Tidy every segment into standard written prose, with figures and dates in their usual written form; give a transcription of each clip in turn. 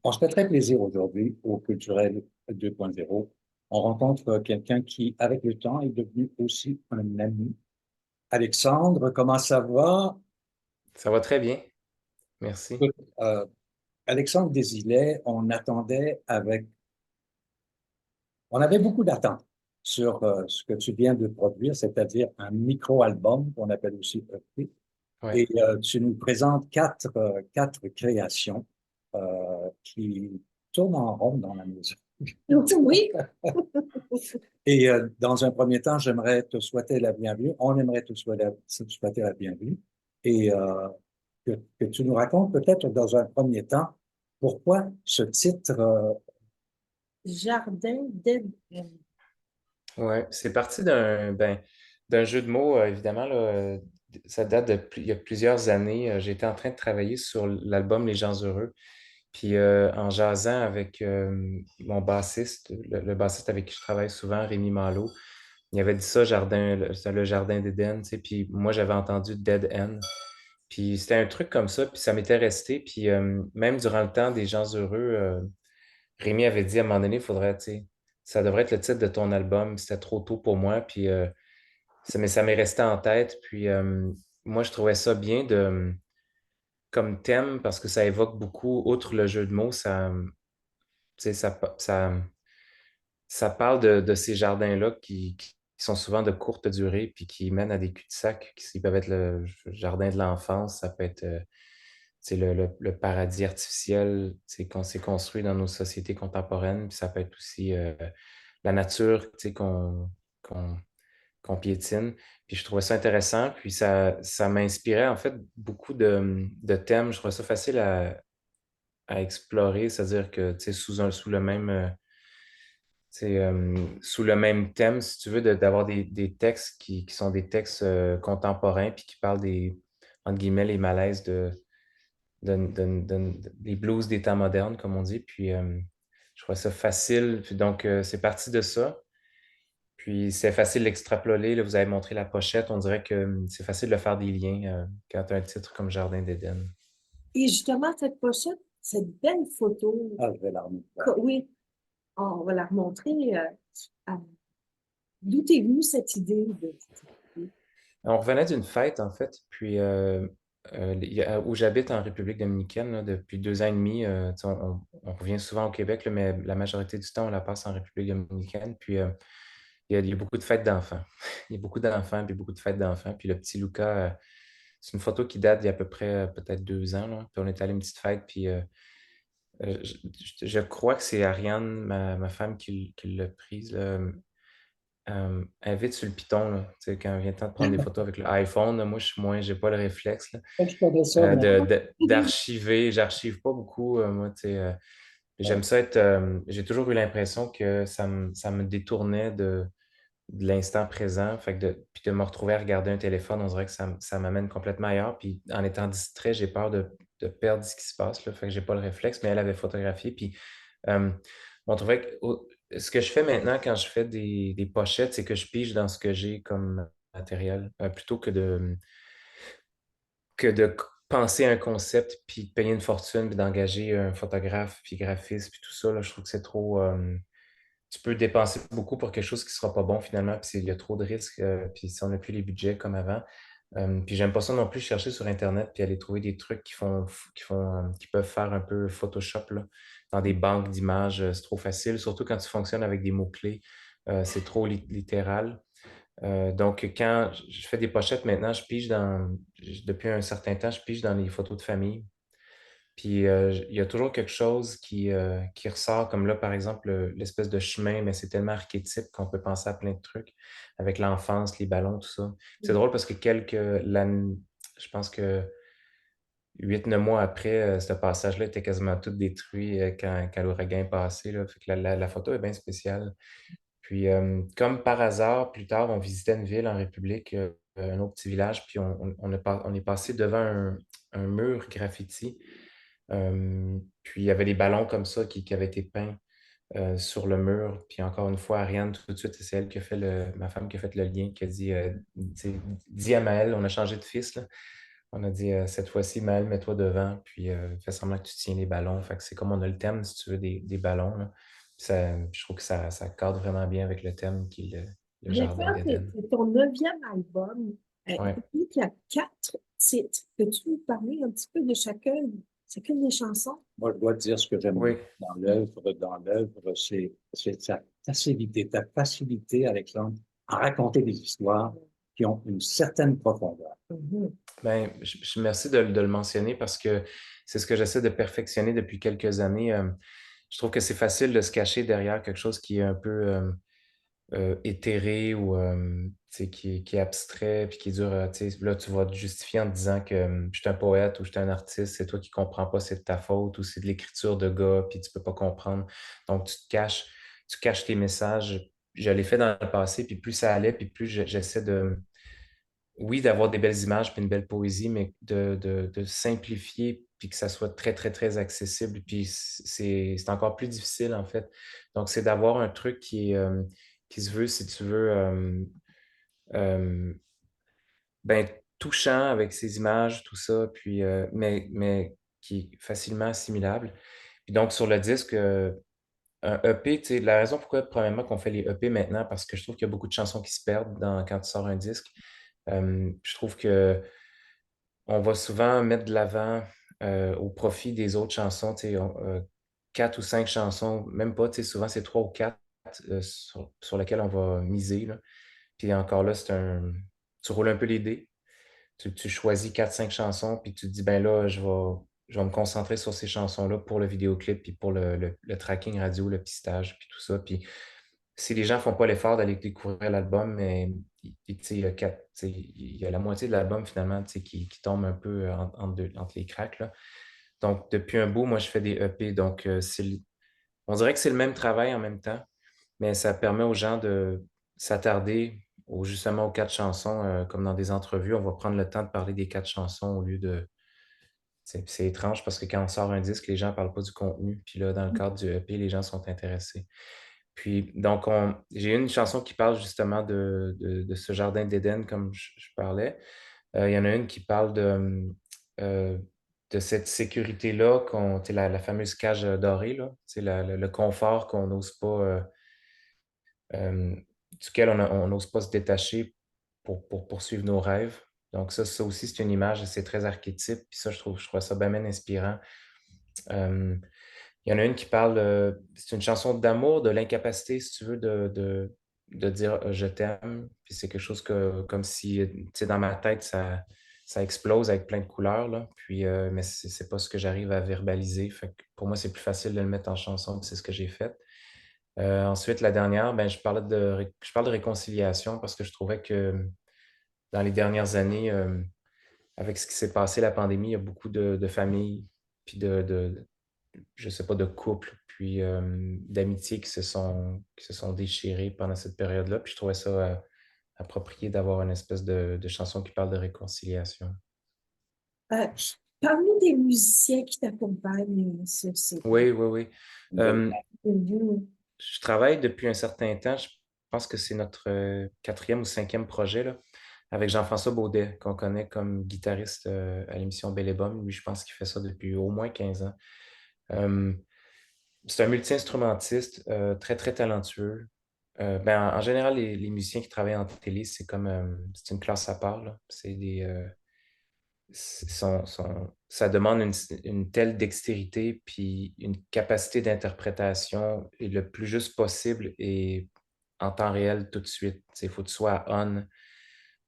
On se fait très plaisir aujourd'hui au Culturel 2.0. On rencontre quelqu'un qui, avec le temps, est devenu aussi un ami. Alexandre, comment ça va? Ça va très bien, merci. Écoute, Alexandre Desilets, on avait beaucoup d'attentes sur ce que tu viens de produire, c'est-à-dire un micro-album qu'on appelle aussi EP. Ouais. Et tu nous présentes quatre créations qui tournent en rond dans la maison. Oui, Et dans un premier temps, j'aimerais te souhaiter la bienvenue. On aimerait te souhaiter la bienvenue. Et que tu nous racontes peut-être dans un premier temps pourquoi ce titre. Jardin d'Éden. Ouais, c'est parti d'un jeu de mots, évidemment, là, ça date il y a plusieurs années. J'étais en train de travailler sur l'album Les gens heureux. Puis en jasant avec mon bassiste, le bassiste avec qui je travaille souvent, Rémi Malo, il avait dit ça, c'est le jardin d'Éden, tu sais, puis moi j'avais entendu Dead End. Puis c'était un truc comme ça, puis ça m'était resté. Puis même durant le temps des gens heureux, Rémi avait dit à un moment donné, il faudrait, tu sais, ça devrait être le titre de ton album. C'était trop tôt pour moi. Puis mais ça m'est resté en tête. Puis moi, je trouvais ça bien comme thème parce que ça évoque beaucoup, outre le jeu de mots, tu sais, ça parle de ces jardins-là qui sont souvent de courte durée puis qui mènent à des cul-de-sac. Qui peuvent être le jardin de l'enfance, ça peut être c'est le paradis artificiel qu'on s'est construit dans nos sociétés contemporaines. Puis ça peut être aussi la nature qu'on qu'on piétine. Puis je trouvais ça intéressant. Puis ça m'inspirait en fait beaucoup de thèmes. Je trouvais ça facile à explorer, c'est-à-dire que sous le même sous le même thème, si tu veux, d'avoir des textes qui sont des textes contemporains puis qui parlent entre guillemets, les malaises des blues des temps modernes, comme on dit. Puis je trouvais ça facile. Puis donc, c'est parti de ça. Puis c'est facile d'extrapoler. Là, vous avez montré la pochette. On dirait que c'est facile de faire des liens quand tu as un titre comme Jardin d'Éden. Et justement, cette pochette, cette belle photo, Ah, je vais la remettre. oui, on va la remontrer. À- D'où est venue cette idée de... On revenait d'une fête, en fait, puis où j'habite en République dominicaine là, depuis 2 ans et demi. Tu sais, on revient souvent au Québec, là, mais la majorité du temps, on la passe en République dominicaine. Puis il y a beaucoup de fêtes d'enfants. Il y a beaucoup d'enfants, puis beaucoup de fêtes d'enfants. Puis le petit Lucas, c'est une photo qui date d'il y a à peu près peut-être 2 ans. Là. Puis on est allé à une petite fête, puis je crois que c'est Ariane, ma femme, qui l'a prise. Là. Elle vite sur le piton, là. Tu sais, quand vient le temps de prendre des photos avec l'iPhone, là, moi, j'ai pas le réflexe, là, Je connais ça, mais d'archiver. J'archive pas beaucoup, moi, tu sais. J'aime ça être. J'ai toujours eu l'impression que ça me détournait de l'instant présent. Fait que puis de me retrouver à regarder un téléphone, on dirait que ça m'amène complètement ailleurs. Puis en étant distrait, j'ai peur de perdre ce qui se passe, là. Fait que j'ai pas le réflexe, mais elle avait photographié. Puis euh, on trouvait que ce que je fais maintenant quand je fais des pochettes, c'est que je pige dans ce que j'ai comme matériel, plutôt que de penser à un concept, puis de payer une fortune, puis d'engager un photographe, puis graphiste, puis tout ça, là, je trouve que c'est trop. Tu peux dépenser beaucoup pour quelque chose qui sera pas bon finalement, puis il y a trop de risques, puis si on n'a plus les budgets comme avant. Puis j'aime pas ça non plus chercher sur Internet puis aller trouver des trucs qui peuvent faire un peu Photoshop là, dans des banques d'images. C'est trop facile, surtout quand tu fonctionnes avec des mots-clés. C'est trop littéral. Donc, quand je fais des pochettes maintenant, depuis un certain temps, je pige dans les photos de famille. Puis il y a toujours quelque chose qui ressort, comme là, par exemple, l'espèce de chemin, mais c'est tellement archétype qu'on peut penser à plein de trucs avec l'enfance, les ballons, tout ça. C'est drôle parce que je pense que 8, 9 mois après, ce passage-là était quasiment tout détruit quand l'ouragan est passé, là. Fait que la photo est bien spéciale. Puis, comme par hasard, plus tard, on visitait une ville en République, un autre petit village, puis on est passé devant un mur graffiti. Puis il y avait des ballons comme ça qui avaient été peints sur le mur. Puis encore une fois, Ariane, tout de suite, c'est elle qui a fait ma femme qui a fait le lien, qui a dit, tu sais, dis à Maëlle, on a changé de fils, là. On a dit cette fois-ci, Maël, mets-toi devant, puis fais semblant que tu tiens les ballons. Fait que c'est comme on a le thème, si tu veux, des ballons, là. Je trouve que ça cadre vraiment bien avec le thème qui est le jardin Maintenant, d'Éden. c'est ton 9e album. Ouais. Depuis qu'il y a 4 titres, peux-tu nous parler un petit peu de chacune des chansons? Moi, je dois te dire ce que j'aime Oui. dans l'œuvre, c'est sa ta facilité, Alexandre, à raconter des histoires qui ont une certaine profondeur. Mhm. Ben, merci de le mentionner parce que c'est ce que j'essaie de perfectionner depuis quelques années. Je trouve que c'est facile de se cacher derrière quelque chose qui est un peu éthéré ou tu sais, qui est abstrait puis qui est dur. Tu sais, là, tu vas te justifier en te disant que je suis un poète ou je suis un artiste, c'est toi qui comprends pas, c'est de ta faute ou c'est de l'écriture de gars puis tu peux pas comprendre. Donc, tu caches tes messages. Je l'ai fait dans le passé, puis plus ça allait, puis plus j'essaie de oui, d'avoir des belles images puis une belle poésie, mais de simplifier puis que ça soit très, très, très accessible. Puis c'est encore plus difficile, en fait. Donc, c'est d'avoir un truc qui se veut, si tu veux, euh, ben, touchant avec ses images, tout ça, puis, mais qui est facilement assimilable. Puis donc, sur le disque, un EP, tu sais, la raison pourquoi, premièrement, qu'on fait les EP maintenant, parce que je trouve qu'il y a beaucoup de chansons qui se perdent quand tu sors un disque. Je trouve que on va souvent mettre de l'avant au profit des autres chansons, tu sais, 4 ou 5 chansons, même pas, tu sais, souvent c'est 3 ou 4 sur lesquelles on va miser, là. Puis encore là, tu roules un peu les dés, tu choisis 4 5 chansons, puis tu te dis, ben là, je vais me concentrer sur ces chansons-là pour le vidéoclip, puis pour le tracking radio, le pistage, puis tout ça. Puis si les gens font pas l'effort d'aller découvrir l'album, mais tu sais, tu sais, il y a la moitié de l'album finalement tu sais, qui tombe un peu entre les cracks, là. Donc, depuis un bout, moi, je fais des EP. Donc, on dirait que c'est le même travail en même temps, mais ça permet aux gens de s'attarder justement aux 4 chansons, comme dans des entrevues. On va prendre le temps de parler des 4 chansons au lieu de. C'est étrange parce que quand on sort un disque, les gens ne parlent pas du contenu. Puis là, dans le cadre du EP, les gens sont intéressés. Puis, donc, j'ai une chanson qui parle justement de ce jardin d'Éden, comme je parlais. Il y en a une qui parle euh, de cette sécurité-là, tu sais, la fameuse cage dorée, là, tu sais, le confort qu'on n'ose pas, euh, duquel on n'ose pas se détacher pour poursuivre nos rêves. Donc, ça aussi, c'est une image, c'est très archétype. Puis ça, je trouve ça bien inspirant. Euh, il y en a une qui parle, c'est une chanson d'amour, de l'incapacité, si tu veux, de dire je t'aime. Puis c'est quelque chose comme si, tu sais, dans ma tête, ça explose avec plein de couleurs, là. Puis, mais c'est pas ce que j'arrive à verbaliser. Fait que pour moi, c'est plus facile de le mettre en chanson, puis c'est ce que j'ai fait. Ensuite, la dernière, ben, je parle de réconciliation parce que je trouvais que dans les dernières années, avec ce qui s'est passé, la pandémie, il y a beaucoup de familles, puis je sais pas, de couples, puis d'amitiés qui se sont déchirées pendant cette période-là. Puis je trouvais ça approprié d'avoir une espèce de chanson qui parle de réconciliation. Euh, Parmi des musiciens qui t'accompagnent sur ces Oui, oui, oui. Euh, Mhm. je travaille depuis un certain temps. Je pense que c'est notre 4e ou 5e projet, là, avec Jean-François Baudet, qu'on connaît comme guitariste à l'émission Belle et Bomme. Lui, je pense qu'il fait ça depuis au moins 15 ans. Euh, c'est un multi-instrumentiste très, très talentueux. Ben, en général, les musiciens qui travaillent en télé, c'est une classe à part, là. Ça demande une telle dextérité puis une capacité d'interprétation et le plus juste possible et en temps réel tout de suite. Il faut que tu sois on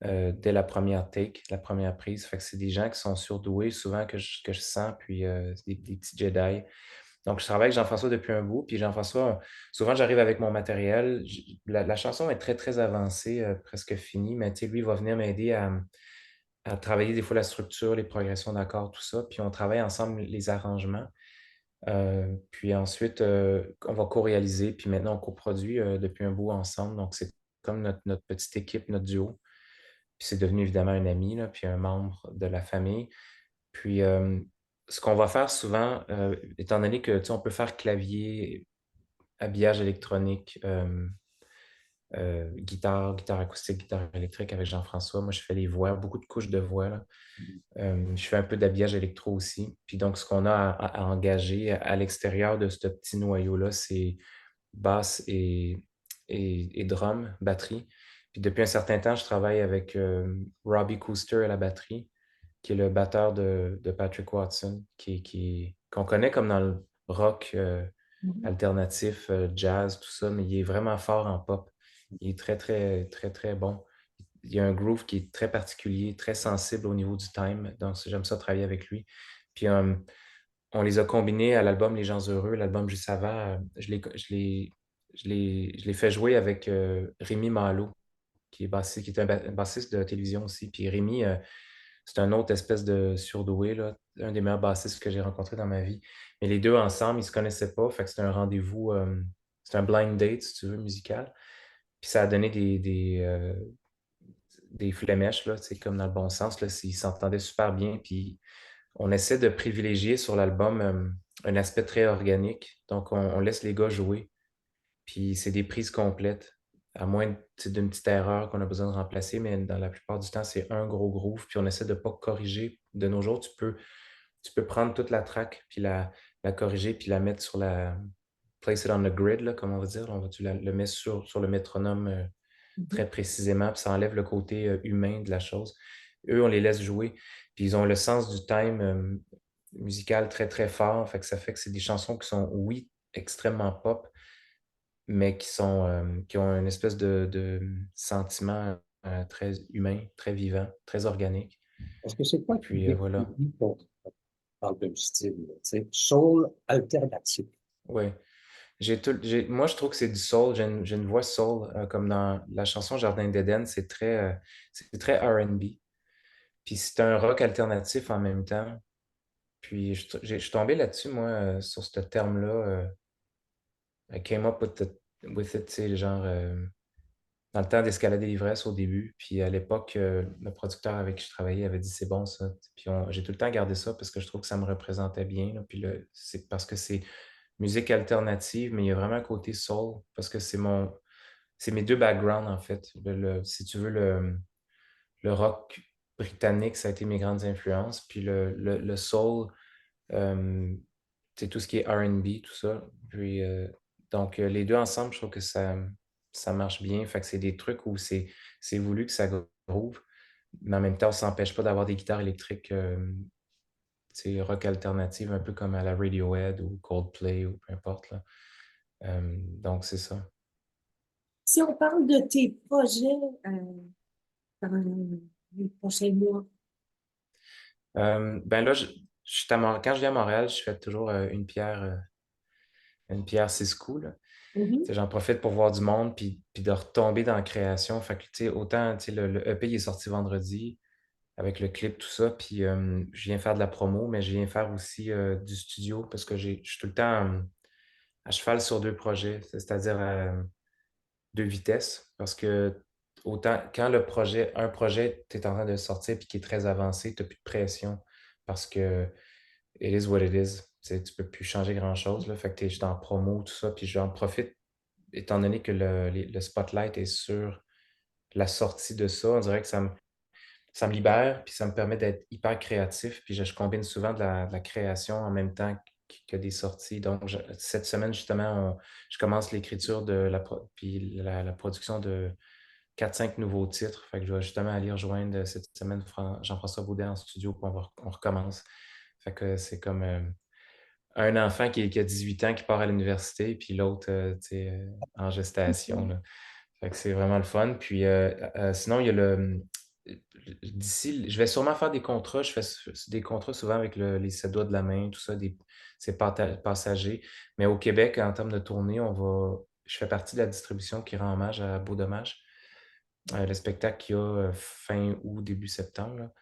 dès la première take, la première prise. Fait que c'est des gens qui sont surdoués, souvent que je sens, puis c'est des petits Jedi. Donc, je travaille avec Jean-François depuis un bout, puis Jean-François, souvent j'arrive avec mon matériel. La chanson est très, très avancée, presque finie, mais tu sais, lui, il va venir m'aider à travailler des fois la structure, les progressions d'accords, tout ça, puis on travaille ensemble les arrangements. Puis ensuite, on va co-réaliser, puis maintenant on coproduit depuis un bout ensemble. Donc, c'est comme notre petite équipe, notre duo. Puis c'est devenu évidemment un ami, là, puis un membre de la famille. Puis ce qu'on va faire souvent, étant donné que tu sais, on peut faire clavier, habillage électronique, guitare acoustique, guitare électrique avec Jean-François. Moi, je fais les voix, beaucoup de couches de voix, là. Je fais un peu d'habillage électro aussi. Puis donc, ce qu'on a à engager à l'extérieur de ce petit noyau-là, c'est basse et drum, batterie. Puis depuis un certain temps, je travaille avec Robbie Cooster à la batterie, qui est le batteur de Patrick Watson, qu'on connaît comme dans le rock Mhm. alternatif, jazz, tout ça, mais il est vraiment fort en pop. Il est très, très, très, très bon. Il y a un groove qui est très particulier, très sensible au niveau du time. Donc, j'aime ça travailler avec lui. Puis, on les a combinés à l'album Les gens heureux, l'album juste avant. Je l'ai fait jouer avec Rémi Malo, qui est bassiste, qui est un bassiste de télévision aussi. Puis Rémi, c'est un autre espèce de surdoué, là, un des meilleurs bassistes que j'ai rencontré dans ma vie. Mais les deux ensemble, ils se connaissaient pas, fait que c'était un rendez-vous, c'est un blind date, si tu veux, musical. Puis ça a donné des flemèches, là, c'est comme dans le bon sens, là, ils s'entendaient super bien. Puis on essaie de privilégier sur l'album un aspect très organique. Donc on laisse les gars jouer. Puis c'est des prises complètes, à moins d'une petite erreur qu'on a besoin de remplacer, mais dans la plupart du temps, c'est un gros groove, puis on essaie de ne pas corriger. De nos jours, tu peux prendre toute la track, puis la corriger, puis la mettre sur la place it on the grid, là, comme on va dire. Tu le mets sur le métronome Mhm. très précisément, puis ça enlève le côté humain de la chose. Eux, on les laisse jouer, puis ils ont le sens du time musical très, très fort. Ça fait que c'est des chansons qui sont, oui, extrêmement pop, mais qui ont une espèce de sentiment très humain, très vivant, très organique. Parce que c'est quoi qui Puis voilà. définit ton parle de style, là, tu sais, soul alternatif. Oui. Moi, je trouve que c'est du soul. J'ai une voix soul, comme dans la chanson Jardin d'Éden. C'est très R&B. Puis c'est un rock alternatif en même temps. Puis je suis tombé là-dessus, moi, sur ce terme-là. I came up with it, tu sais, genre, dans le temps d'escalader l'ivresse au début. Puis à l'époque, le producteur avec qui je travaillais avait dit c'est bon ça. Puis j'ai tout le temps gardé ça parce que je trouve que ça me représentait bien, là. Puis c'est parce que c'est musique alternative, mais il y a vraiment un côté soul parce que c'est mes deux backgrounds en fait. Si tu veux, le rock britannique, ça a été mes grandes influences. Puis le soul, euh, c'est tout ce qui est R&B, tout ça. Puis, donc, les deux ensemble, je trouve que ça marche bien. Fait que c'est des trucs où c'est voulu que ça groove, mais en même temps, on s'empêche pas d'avoir des guitares électriques, rock alternative, un peu comme à la Radiohead ou Coldplay ou peu importe, là. Donc, c'est ça. Si on parle de tes projets dans les prochains mois. Ben là, quand je viens à Montréal, je fais toujours une pierre six coups, là. Tu Mhm. sais, j'en profite pour voir du monde puis de retomber dans la création. Fait que, tu sais, autant, tu sais, le EP il est sorti vendredi avec le clip, tout ça, puis je viens faire de la promo, mais je viens faire aussi du studio parce que je suis tout le temps à cheval sur deux projets, c'est-à-dire deux vitesses, parce que autant quand un projet, tu es en train de sortir puis qui est très avancé, tu n'as plus de pression parce que it is what it is. Tu sais, tu peux plus changer grand-chose, là. Fait que je suis en promo, tout ça, puis j'en profite étant donné que le spotlight est sur la sortie de ça, on dirait que ça me libère, puis ça me permet d'être hyper créatif, puis je combine souvent de la création en même temps que des sorties. Donc, cette semaine, justement, je commence l'écriture puis la production de 4-5 nouveaux titres. Fait que je vais justement aller rejoindre cette semaine Jean-François Baudet en studio, puis on recommence. Fait que c'est comme un enfant qui a 18 ans qui part à l'université, puis l'autre, tu sais, en gestation, là. Fait que c'est vraiment le fun. Puis sinon, il y a d'ici, je vais sûrement faire des contrats. Je fais des contrats souvent avec les 7 doigts de la main, tout ça, c'est passager. Mais au Québec, en termes de tournée, je fais partie de la distribution qui rend hommage à Beau Dommage, le spectacle qu'il y a fin août, début septembre, là.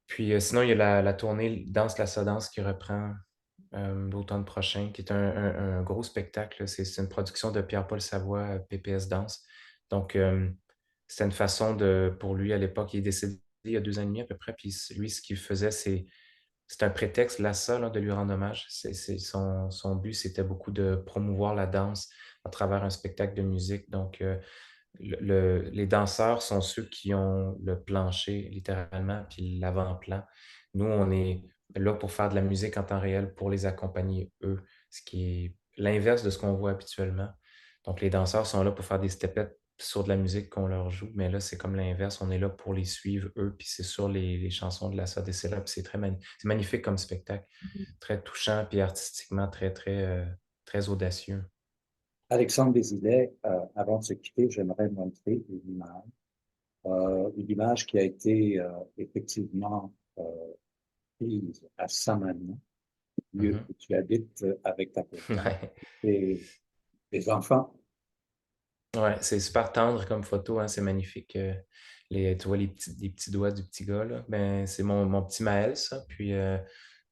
Puis sinon, il y a la tournée Danse la Sodance qui reprend l'automne prochain, qui est un gros spectacle, là. C'est une production de Pierre-Paul Savoie, PPS Danse. Donc, c'était une façon pour lui à l'époque, il est décédé il y a 2 ans et demi à peu près, puis lui, ce qu'il faisait, c'est un prétexte, là, ça, là, de lui rendre hommage. Son but, c'était beaucoup de promouvoir la danse à travers un spectacle de musique. Donc, les danseurs sont ceux qui ont le plancher, littéralement, puis l'avant-plan. Nous, on est là pour faire de la musique en temps réel, pour les accompagner, eux, ce qui est l'inverse de ce qu'on voit habituellement. Donc, les danseurs sont là pour faire des stepettes sur de la musique qu'on leur joue, mais là, c'est comme l'inverse. On est là pour les suivre, eux, puis c'est sur les chansons de la Sodecella, puis c'est magnifique comme spectacle. Très touchant, puis artistiquement très audacieux. Alexandre Desilets, avant de se quitter, j'aimerais montrer une image qui a été effectivement prise à Saman, lieu Mhm. où tu habites avec ta compagne Ouais. et tes enfants. Ouais, c'est super tendre comme photo, hein, c'est magnifique. Tu vois les petits doigts du petit gars, là. Ben, c'est mon petit Maël, ça. Puis,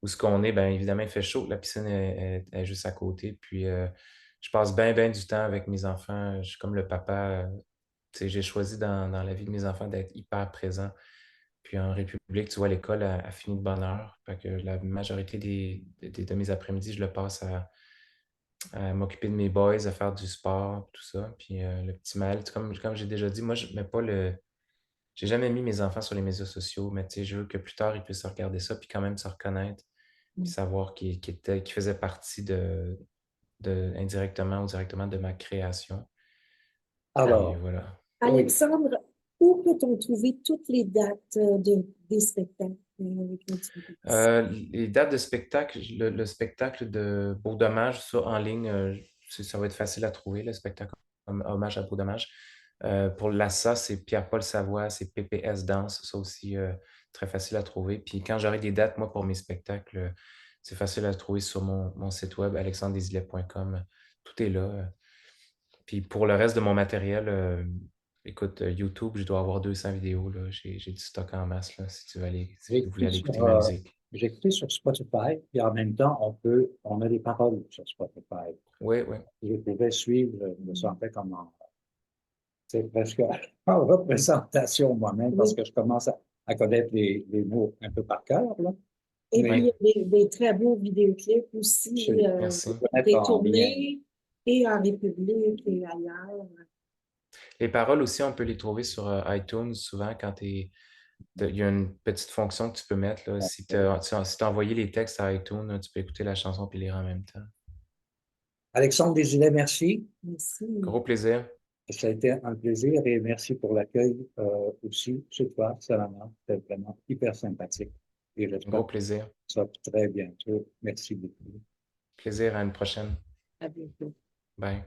où ce qu'on est, ben, évidemment, il fait chaud. La piscine est juste à côté. Puis, je passe bien du temps avec mes enfants. Je suis comme le papa. Tu sais, j'ai choisi dans la vie de mes enfants d'être hyper présent. Puis, en République, tu vois, l'école a fini de bonne heure. Fait que la majorité de mes après-midi, je le passe à m'occuper de mes boys, à faire du sport, tout ça. Puis le petit mal, comme j'ai déjà dit, moi, je mets pas le. J'ai jamais mis mes enfants sur les médias sociaux, mais tu sais, je veux que plus tard, ils puissent regarder ça, puis quand même se reconnaître, puis savoir qu'ils faisaient partie indirectement ou directement de ma création. Puis Alors, voilà. oui, Alexandre, où peut-on trouver toutes les dates des spectacles avec notre Les dates de spectacle, le spectacle de Beau Dommage, ça en ligne, ça va être facile à trouver, le spectacle hommage à Beau Dommage. Pour l'ASSA, c'est Pierre-Paul Savoie, c'est PPS Danse, ça aussi très facile à trouver. Puis quand j'aurai des dates, moi, pour mes spectacles, c'est facile à trouver sur mon site web, alexandredesilets.com. Tout est là. Puis pour le reste de mon matériel, écoute, YouTube, je dois avoir 200 vidéos, là. J'ai du stock en masse, là, j'ai si vous voulez écouté aller sur, écouter ma musique. j'ai écouté sur Spotify, et en même temps, on a des paroles sur Spotify. Oui, oui. Je pouvais suivre, je me sentais comme c'est presque en représentation moi-même, parce Oui. que je commence à connaître les mots un peu par cœur, là. Et puis, Mais Oui, il y a des très beaux vidéoclips aussi, merci. je vais mettre des en lien. tournées et en République et ailleurs. Les paroles aussi, on peut les trouver sur iTunes souvent quand il y a une petite fonction que tu peux mettre, là. Si tu as envoyé les textes à iTunes, là, tu peux écouter la chanson puis lire en même temps. Alexandre Desilets, merci. Merci. Gros plaisir. Ça a été un plaisir et merci pour l'accueil aussi chez toi, Salama. C'était vraiment hyper sympathique. Et j'espère Gros que plaisir. ça va très bientôt. Merci beaucoup. Plaisir à une prochaine. À bientôt. Bye.